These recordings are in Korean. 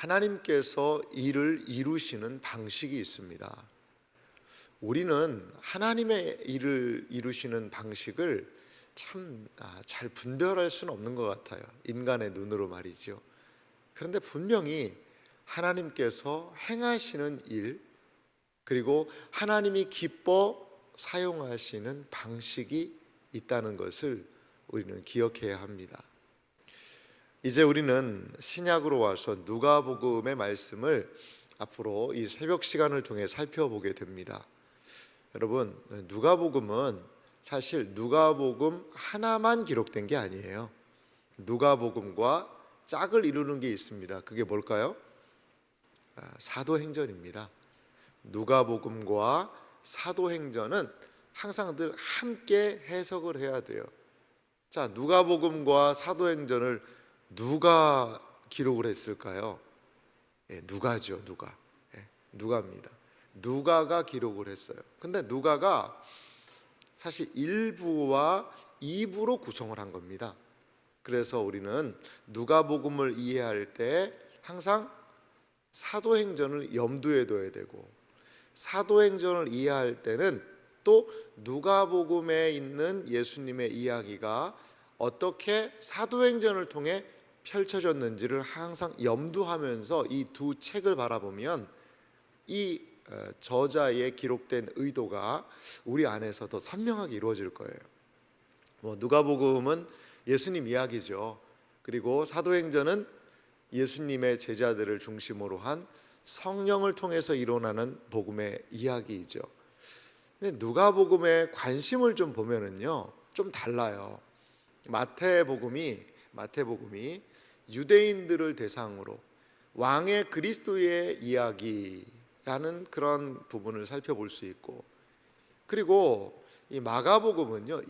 하나님께서 일을 이루시는 방식이 있습니다. 우리는 하나님의 일을 이루시는 방식을 참 잘 분별할 수는 없는 것 같아요. 인간의 눈으로 말이죠. 그런데 분명히 하나님께서 행하시는 일, 그리고 하나님이 기뻐 사용하시는 방식이 있다는 것을 우리는 기억해야 합니다. 이제 우리는 신약으로 와서 누가복음의 말씀을 앞으로 이 새벽 시간을 통해 살펴보게 됩니다. 여러분, 누가복음은 사실 누가복음 하나만 기록된 게 아니에요. 누가복음과 짝을 이루는 게 있습니다. 그게 뭘까요? 사도행전입니다. 누가복음과 사도행전은 항상 늘 함께 해석을 해야 돼요. 자, 누가복음과 사도행전을 누가 기록을 했을까요? 누가죠, 누가. 누가입니다. 누가가 기록을 했어요. 근데 누가가 사실 1부와 2부로 구성을 한 겁니다. 그래서 우리는 누가복음을 이해할 때 항상 사도행전을 염두에 둬야 되고, 사도행전을 이해할 때는 또 누가복음에 있는 예수님의 이야기가 어떻게 사도행전을 통해 펼쳐졌는지를 항상 염두하면서 이 두 책을 바라보면 이 저자의 기록된 의도가 우리 안에서 더 선명하게 이루어질 거예요. 누가복음은 예수님 이야기죠. 그리고 사도행전은 예수님의 제자들을 중심으로 한 성령을 통해서 일어나는 복음의 이야기이죠. 근데 누가복음의 관심을 좀 보면은요, 좀 달라요. 마태복음이 유대인들을 대상으로 왕의 그리스도의 이야기라는 그런 부분을 살펴볼 수 있고, 그리고 이 마가복음은요,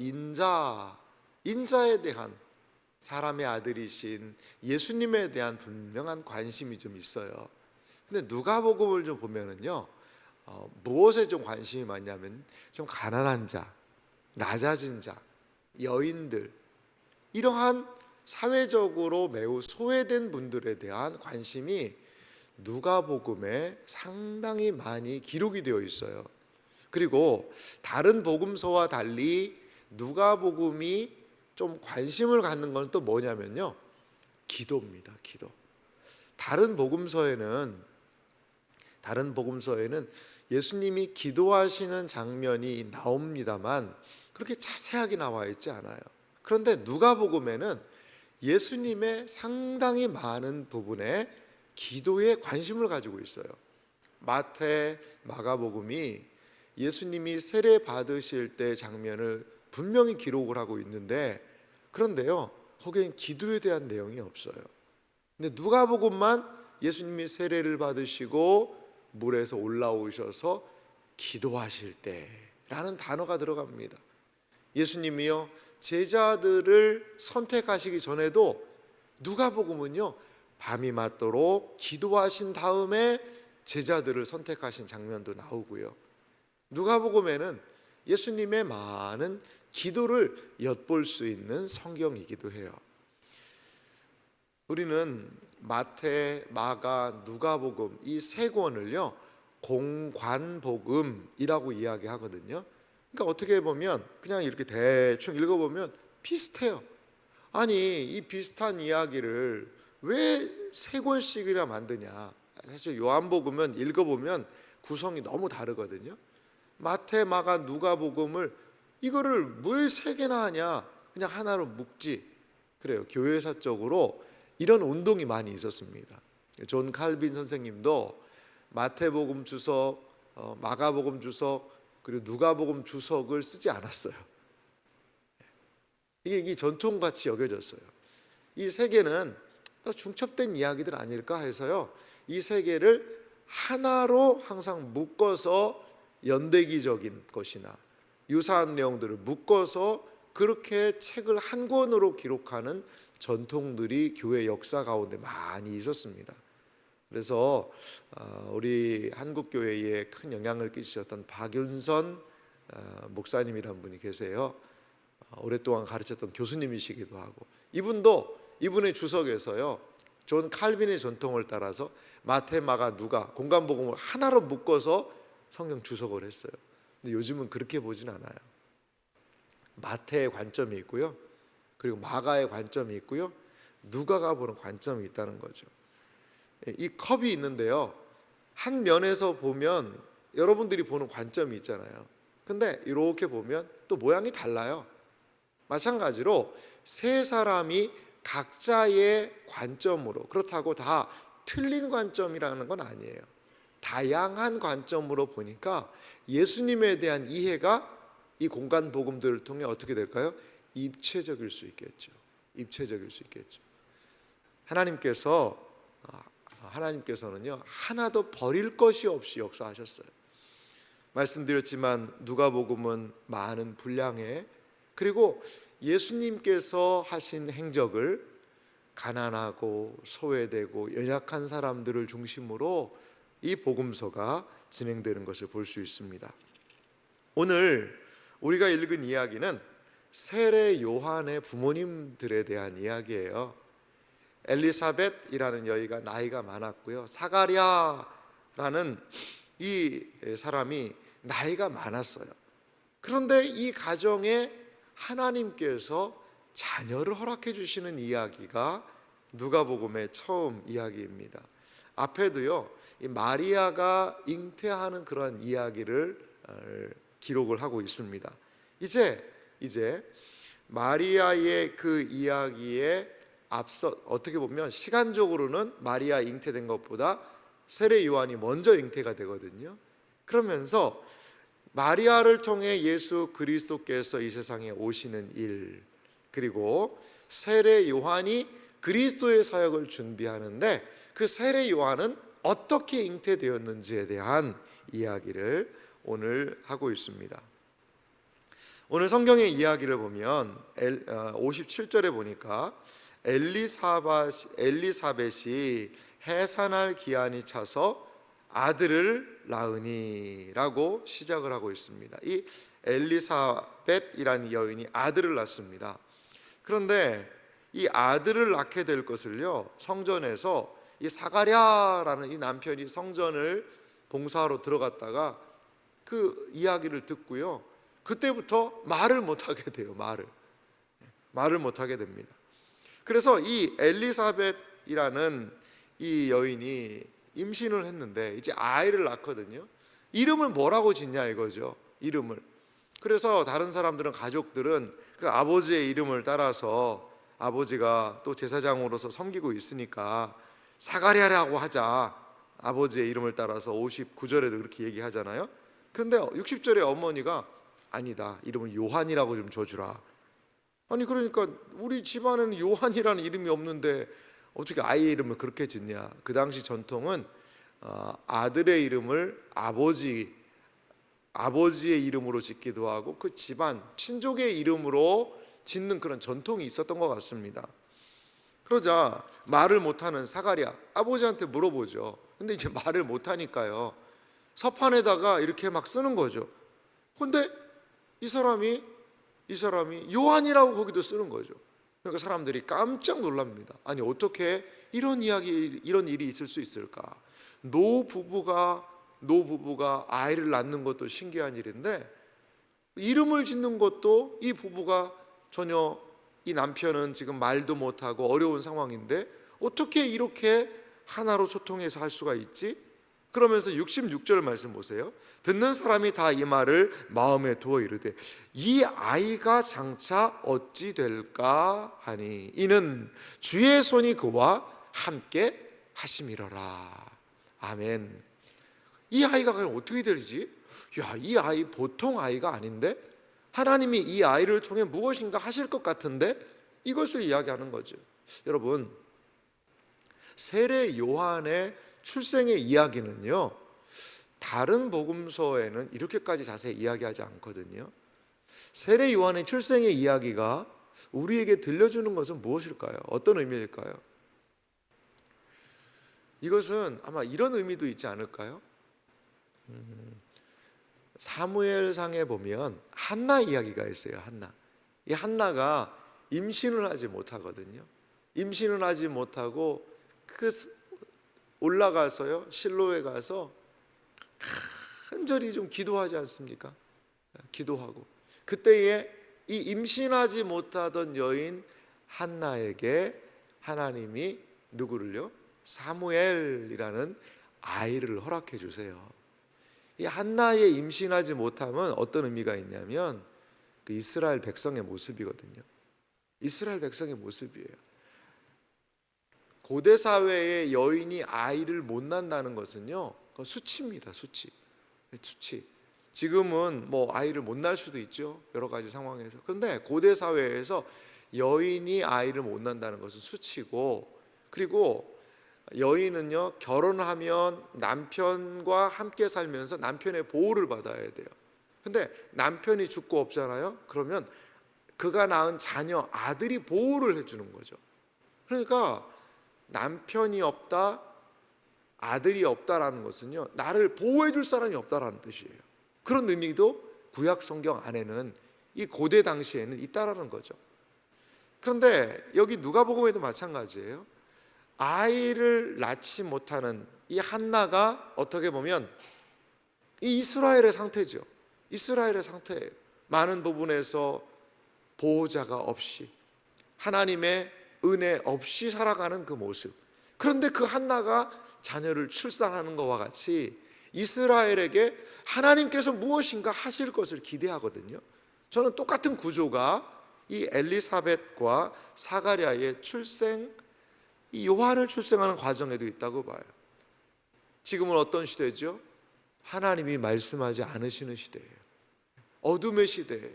인자에 대한, 사람의 아들이신 예수님에 대한 분명한 관심이 좀 있어요. 근데 누가복음을 좀 보면은요, 무엇에 좀 관심이 많냐면 좀 가난한 자, 낮아진 자, 여인들, 이러한 사회적으로 매우 소외된 분들에 대한 관심이 누가복음에 상당히 많이 기록이 되어 있어요. 그리고 다른 복음서와 달리 누가복음이 좀 관심을 갖는 건 또 뭐냐면요, 기도입니다. 기도. 다른 복음서에는 예수님이 기도하시는 장면이 나옵니다만 그렇게 자세하게 나와 있지 않아요. 그런데 누가복음에는 예수님의 상당히 많은 부분에 기도에 관심을 가지고 있어요. 마태, 마가복음이 예수님이 세례 받으실 때 장면을 분명히 기록을 하고 있는데, 그런데요, 거기엔 기도에 대한 내용이 없어요. 근데 누가복음만 예수님이 세례를 받으시고 물에서 올라오셔서 기도하실 때라는 단어가 들어갑니다. 예수님이요, 제자들을 선택하시기 전에도 누가복음은요, 밤이 맞도록 기도하신 다음에 제자들을 선택하신 장면도 나오고요. 누가복음에는 예수님의 많은 기도를 엿볼 수 있는 성경이기도 해요. 우리는 마태, 마가, 누가복음 이 세 권을요, 공관복음이라고 이야기하거든요. 그러니까 어떻게 보면 그냥 이렇게 대충 읽어보면 비슷해요. 아니, 이 비슷한 이야기를 왜 세 권씩이나 만드냐. 사실 요한복음은 읽어보면 구성이 너무 다르거든요. 마태, 마가, 누가복음을 이거를 왜 세 개나 하냐, 그냥 하나로 묶지. 그래요. 교회사적으로 이런 운동이 많이 있었습니다. 존 칼빈 선생님도 마태복음 주석, 마가복음 주석, 그리고 누가복음 주석을 쓰지 않았어요. 이게 전통같이 여겨졌어요. 이 세 개는 또 중첩된 이야기들 아닐까 해서요, 이 세 개를 하나로 항상 묶어서 연대기적인 것이나 유사한 내용들을 묶어서 그렇게 책을 한 권으로 기록하는 전통들이 교회 역사 가운데 많이 있었습니다. 그래서 우리 한국교회에 큰 영향을 끼치셨던 박윤선 목사님이란 분이 계세요. 오랫동안 가르쳤던 교수님이시기도 하고, 이분의 주석에서요, 존 칼빈의 전통을 따라서 마태, 마가, 누가 공간복음을 하나로 묶어서 성경 주석을 했어요. 근데 요즘은 그렇게 보진 않아요. 마태의 관점이 있고요, 그리고 마가의 관점이 있고요, 누가가 보는 관점이 있다는 거죠. 이 컵이 있는데요, 한 면에서 보면 여러분들이 보는 관점이 있잖아요. 근데 이렇게 보면 또 모양이 달라요. 마찬가지로 세 사람이 각자의 관점으로, 그렇다고 다 틀린 관점이라는 건 아니에요. 다양한 관점으로 보니까 예수님에 대한 이해가 이 공간 복음들을 통해 어떻게 될까요? 입체적일 수 있겠죠. 입체적일 수 있겠죠. 하나님께서는요, 하나도 버릴 것이 없이 역사하셨어요. 말씀드렸지만 누가복음은 많은 분량에, 그리고 예수님께서 하신 행적을 가난하고 소외되고 연약한 사람들을 중심으로 이 복음서가 진행되는 것을 볼 수 있습니다. 오늘 우리가 읽은 이야기는 세례 요한의 부모님들에 대한 이야기예요. 엘리사벳이라는 여인가 나이가 많았고요, 사가랴라는 이 사람이 나이가 많았어요. 그런데 이 가정에 하나님께서 자녀를 허락해 주시는 이야기가 누가복음의 처음 이야기입니다. 앞에도요, 이 마리아가 잉태하는 그런 이야기를 기록을 하고 있습니다. 이제 마리아의 그 이야기에 앞서 어떻게 보면 시간적으로는 마리아 잉태된 것보다 세례 요한이 먼저 잉태가 되거든요. 그러면서 마리아를 통해 예수 그리스도께서 이 세상에 오시는 일, 그리고 세례 요한이 그리스도의 사역을 준비하는데 그 세례 요한은 어떻게 잉태되었는지에 대한 이야기를 오늘 하고 있습니다. 오늘 성경의 이야기를 보면 57절에 보니까 엘리사벳이 해산할 기한이 차서 아들을 낳으니라고 시작을 하고 있습니다. 이 엘리사벳이라는 여인이 아들을 낳습니다. 그런데 이 아들을 낳게 될 것을요, 성전에서 이 사가랴라는 이 남편이 성전을 봉사하러 들어갔다가 그 이야기를 듣고요, 그때부터 말을 못하게 돼요. 말을 못하게 됩니다. 그래서 이 엘리사벳이라는 이 여인이 임신을 했는데 이제 아이를 낳거든요. 이름을 뭐라고 짓냐 이거죠. 이름을. 그래서 다른 사람들은, 가족들은 그 아버지의 이름을 따라서, 아버지가 또 제사장으로서 섬기고 있으니까 사가랴라고 하자, 아버지의 이름을 따라서 59절에도 그렇게 얘기하잖아요. 근데 60절에 어머니가 아니다, 이름을 요한이라고 좀 줘주라. 아니 그러니까 우리 집안에는 요한이라는 이름이 없는데 어떻게 아이의 이름을 그렇게 짓냐. 그 당시 전통은 아들의 이름을 아버지의 이름으로 짓기도 하고 그 집안 친족의 이름으로 짓는 그런 전통이 있었던 것 같습니다. 그러자 말을 못하는 사가랴 아버지한테 물어보죠. 근데 이제 말을 못하니까요, 서판에다가 이렇게 막 쓰는 거죠. 근데 이 사람이 요한이라고 거기도 쓰는 거죠. 그러니까 사람들이 깜짝 놀랍니다. 아니 어떻게 이런 일이 있을 수 있을까? 노부부가 아이를 낳는 것도 신기한 일인데, 이름을 짓는 것도 이 부부가 전혀, 이 남편은 지금 말도 못하고 어려운 상황인데 어떻게 이렇게 하나로 소통해서 할 수가 있지? 그러면서 66절 말씀 보세요. 듣는 사람이 다 이 말을 마음에 두어 이르되 이 아이가 장차 어찌 될까 하니 이는 주의 손이 그와 함께 하심이로라. 아멘. 이 아이가 과연 어떻게 되지? 이 아이 보통 아이가 아닌데 하나님이 이 아이를 통해 무엇인가 하실 것 같은데, 이것을 이야기하는 거죠. 여러분, 세례 요한의 출생의 이야기는요, 다른 복음서에는 이렇게까지 자세히 이야기하지 않거든요. 세례 요한의 출생의 이야기가 우리에게 들려주는 것은 무엇일까요? 어떤 의미일까요? 이것은 아마 이런 의미도 있지 않을까요? 사무엘상에 보면 한나 이야기가 있어요. 이 한나가 임신을 하지 못하거든요. 임신을 하지 못하고 그 올라가서요, 실로에 가서 간절히 좀 기도하지 않습니까? 기도하고 그때에 이 임신하지 못하던 여인 한나에게 하나님이 누구를요? 사무엘이라는 아이를 허락해 주세요. 이 한나의 임신하지 못함은 어떤 의미가 있냐면 그 이스라엘 백성의 모습이거든요. 이스라엘 백성의 모습이에요. 고대 사회의 여인이 아이를 못 낳는다는 것은요, 그건 수치입니다. 수치. 지금은 뭐 아이를 못 낳을 수도 있죠, 여러 가지 상황에서. 그런데 고대 사회에서 여인이 아이를 못 낳는다는 것은 수치고, 그리고 여인은요, 결혼하면 남편과 함께 살면서 남편의 보호를 받아야 돼요. 근데 남편이 죽고 없잖아요. 그러면 그가 낳은 자녀 아들이 보호를 해주는 거죠. 그러니까 남편이 없다, 아들이 없다라는 것은요, 나를 보호해 줄 사람이 없다라는 뜻이에요. 그런 의미도 구약 성경 안에는, 이 고대 당시에는 있다라는 거죠. 그런데 여기 누가복음에도 마찬가지예요. 아이를 낳지 못하는 이 한나가 어떻게 보면 이 이스라엘의 상태죠. 이스라엘의 상태예요. 많은 부분에서 보호자가 없이, 하나님의 은혜 없이 살아가는 그 모습. 그런데 그 한나가 자녀를 출산하는 것과 같이 이스라엘에게 하나님께서 무엇인가 하실 것을 기대하거든요. 저는 똑같은 구조가 이 엘리사벳과 사가랴의 출생, 이 요한을 출생하는 과정에도 있다고 봐요. 지금은 어떤 시대죠? 하나님이 말씀하지 않으시는 시대예요. 어둠의 시대예요.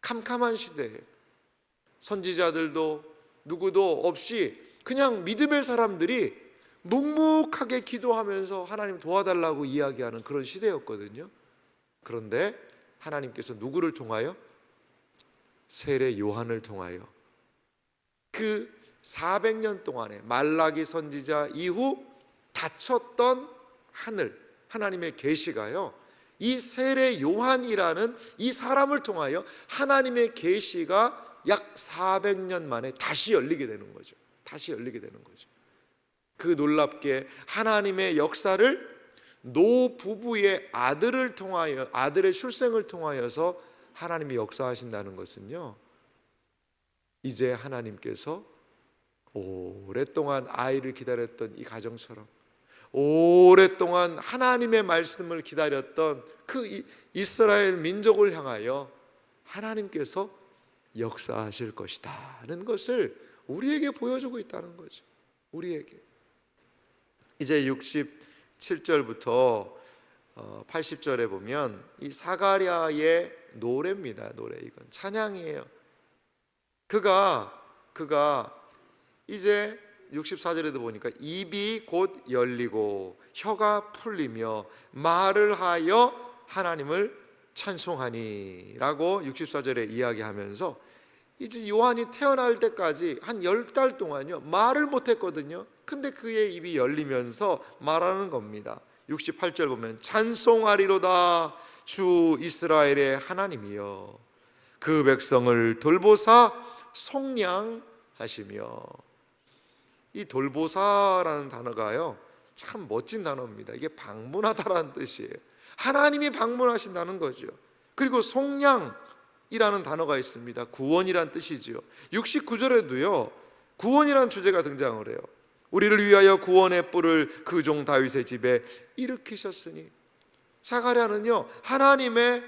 캄캄한 시대예요. 선지자들도 누구도 없이 그냥 믿음의 사람들이 묵묵하게 기도하면서 하나님 도와달라고 이야기하는 그런 시대였거든요. 그런데 하나님께서 누구를 통하여? 세례 요한을 통하여 그 400년 동안에 말라기 선지자 이후 닫혔던 하늘, 하나님의 계시가요, 이 세례 요한이라는 이 사람을 통하여 하나님의 계시가 약 400년 만에 다시 열리게 되는 거죠. 다시 열리게 되는 거죠. 그 놀랍게 하나님의 역사를 노 부부의 아들을 통하여, 아들의 출생을 통하여서 하나님이 역사하신다는 것은요, 이제 하나님께서 오랫동안 아이를 기다렸던 이 가정처럼, 오랫동안 하나님의 말씀을 기다렸던 그 이스라엘 민족을 향하여 하나님께서 역사하실 것이다는 것을 우리에게 보여주고 있다는 거죠. 우리에게. 이제 67절부터 80절에 보면 이 사가랴의 노래입니다. 노래. 이건 찬양이에요. 그가 이제 64절에도 보니까 입이 곧 열리고 혀가 풀리며 말을 하여 하나님을 찬송하니 라고 64절에 이야기하면서, 이제 요한이 태어날 때까지 한 10달 동안요 말을 못했거든요. 근데 그의 입이 열리면서 말하는 겁니다. 68절 보면 찬송하리로다 주 이스라엘의 하나님이여 그 백성을 돌보사 속량하시며. 이 돌보사라는 단어가요 참 멋진 단어입니다. 이게 방문하다라는 뜻이에요. 하나님이 방문하신다는 거죠. 그리고 속량이라는 단어가 있습니다. 구원이란 뜻이지요. 69절에도요 구원이라는 주제가 등장을 해요. 우리를 위하여 구원의 뿔을 그 종 다윗의 집에 일으키셨으니. 사가랴는요 하나님의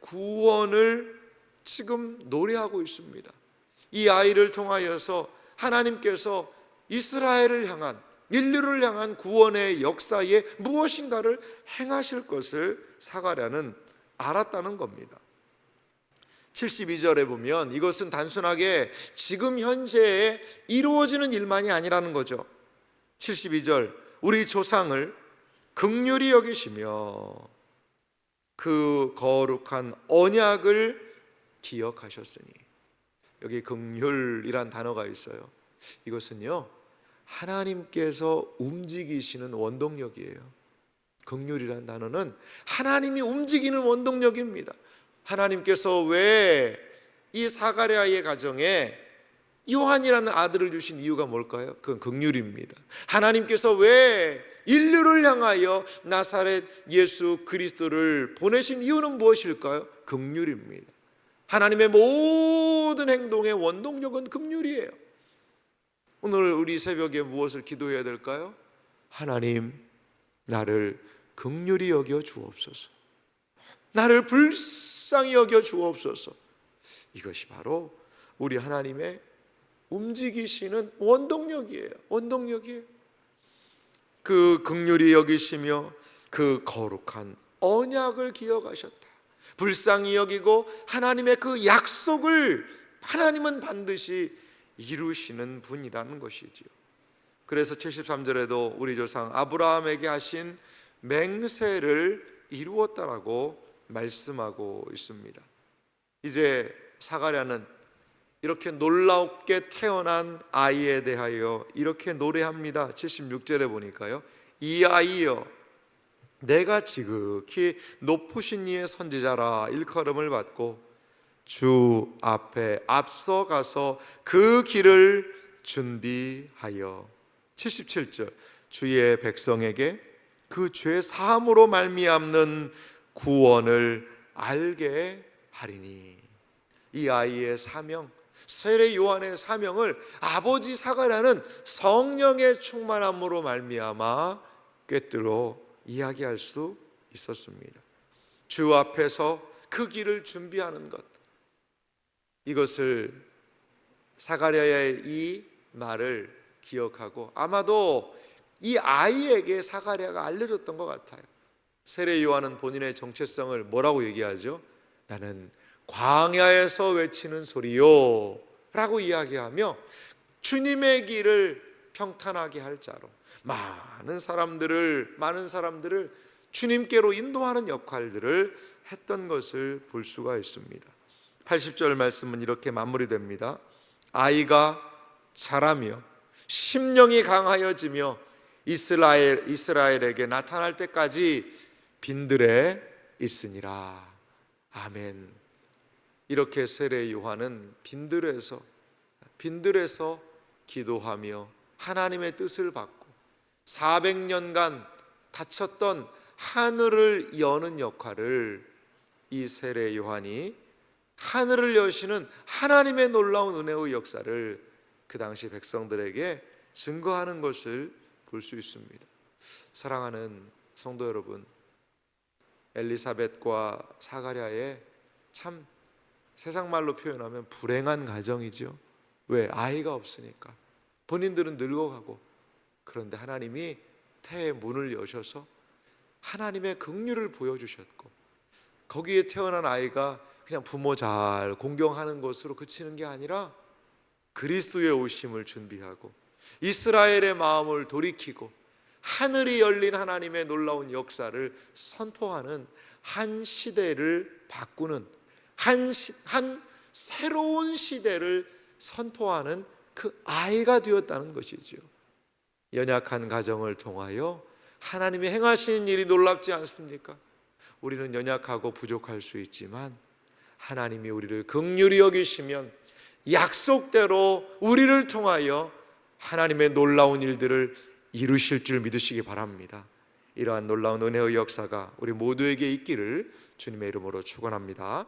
구원을 지금 노래하고 있습니다. 이 아이를 통하여서 하나님께서 이스라엘을 향한, 인류를 향한 구원의 역사에 무엇인가를 행하실 것을 사가랴는 알았다는 겁니다. 72절에 보면 이것은 단순하게 지금 현재에 이루어지는 일만이 아니라는 거죠. 72절 우리 조상을 긍휼히 여기시며 그 거룩한 언약을 기억하셨으니. 여기 긍휼이란 단어가 있어요. 이것은요 하나님께서 움직이시는 원동력이에요. 긍휼이란 단어는 하나님이 움직이는 원동력입니다. 하나님께서 왜 이 사가랴의 가정에 요한이라는 아들을 주신 이유가 뭘까요? 그건 긍휼입니다. 하나님께서 왜 인류를 향하여 나사렛 예수 그리스도를 보내신 이유는 무엇일까요? 긍휼입니다. 하나님의 모든 행동의 원동력은 긍휼이에요. 오늘 우리 새벽에 무엇을 기도해야 될까요? 하나님, 나를 긍휼히 여겨 주옵소서. 나를 불쌍히 여겨 주옵소서. 이것이 바로 우리 하나님의 움직이시는 원동력이에요. 원동력이에요. 그 긍휼히 여기시며 그 거룩한 언약을 기억하셨다. 불쌍히 여기고 하나님의 그 약속을 하나님은 반드시 이루시는 분이라는 것이지요. 그래서 73절에도 우리 조상 아브라함에게 하신 맹세를 이루었다라고 말씀하고 있습니다. 이제 사가랴는 이렇게 놀랍게 태어난 아이에 대하여 이렇게 노래합니다. 76절에 보니까요, 이 아이여 내가 지극히 높으신 이의 선지자라 일컬음을 받고 주 앞에 앞서가서 그 길을 준비하여 77절 주의 백성에게 그 죄 사함으로 말미암는 구원을 알게 하리니. 이 아이의 사명, 세례 요한의 사명을 아버지 사가랴는 성령의 충만함으로 말미암아 꿰뚫어 이야기할 수 있었습니다. 주 앞에서 그 길을 준비하는 것, 이것을 사가랴의 이 말을 기억하고 아마도 이 아이에게 사가랴가 알려줬던 것 같아요. 세례 요한은 본인의 정체성을 뭐라고 얘기하죠? 나는 광야에서 외치는 소리요 라고 이야기하며 주님의 길을 평탄하게 할 자로 많은 사람들을 주님께로 인도하는 역할들을 했던 것을 볼 수가 있습니다. 80절 말씀은 이렇게 마무리됩니다. 아이가 자라며 심령이 강하여지며 이스라엘에게 나타날 때까지 빈들에 있으니라. 아멘. 이렇게 세례 요한은 빈들에서 기도하며 하나님의 뜻을 받고 400년간 닫혔던 하늘을 여는 역할을 이 세례 요한이 하늘을 여시는 하나님의 놀라운 은혜의 역사를 그 당시 백성들에게 증거하는 것을 볼 수 있습니다. 사랑하는 성도 여러분, 엘리사벳과 사가랴의 참 세상 말로 표현하면 불행한 가정이죠. 왜? 아이가 없으니까. 본인들은 늙어가고, 그런데 하나님이 태의 문을 여셔서 하나님의 긍휼을 보여주셨고, 거기에 태어난 아이가 그냥 부모 잘 공경하는 것으로 그치는 게 아니라 그리스도의 오심을 준비하고 이스라엘의 마음을 돌이키고 하늘이 열린 하나님의 놀라운 역사를 선포하는 한 시대를 바꾸는 한 새로운 시대를 선포하는 그 아이가 되었다는 것이죠. 연약한 가정을 통하여 하나님이 행하시는 일이 놀랍지 않습니까? 우리는 연약하고 부족할 수 있지만 하나님이 우리를 긍휼히 여기시면 약속대로 우리를 통하여 하나님의 놀라운 일들을 이루실 줄 믿으시기 바랍니다. 이러한 놀라운 은혜의 역사가 우리 모두에게 있기를 주님의 이름으로 축원합니다.